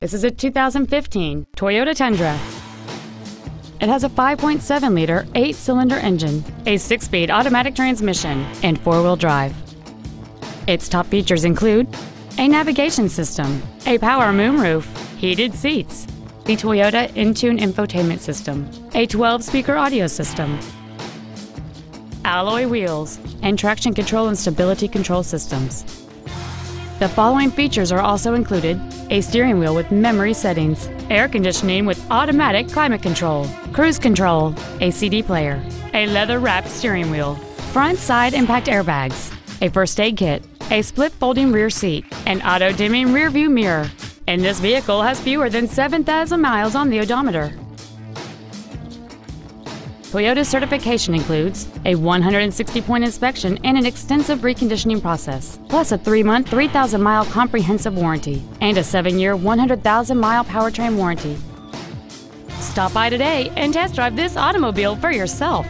This is a 2015 Toyota Tundra. It has a 5.7-liter, 8-cylinder engine, a 6-speed automatic transmission, and 4-wheel drive. Its top features include a navigation system, a power moonroof, heated seats, the Toyota Entune infotainment system, a 12-speaker audio system, alloy wheels, and traction control and stability control systems. The following features are also included: a steering wheel with memory settings, air conditioning with automatic climate control, cruise control, a CD player, a leather-wrapped steering wheel, front side impact airbags, a first aid kit, a split folding rear seat, an auto-dimming rear view mirror, and this vehicle has fewer than 7,000 miles on the odometer. Toyota's certification includes a 160-point inspection and an extensive reconditioning process, plus a 3-month, 3,000-mile comprehensive warranty and a 7-year, 100,000-mile powertrain warranty. Stop by today and test drive this automobile for yourself.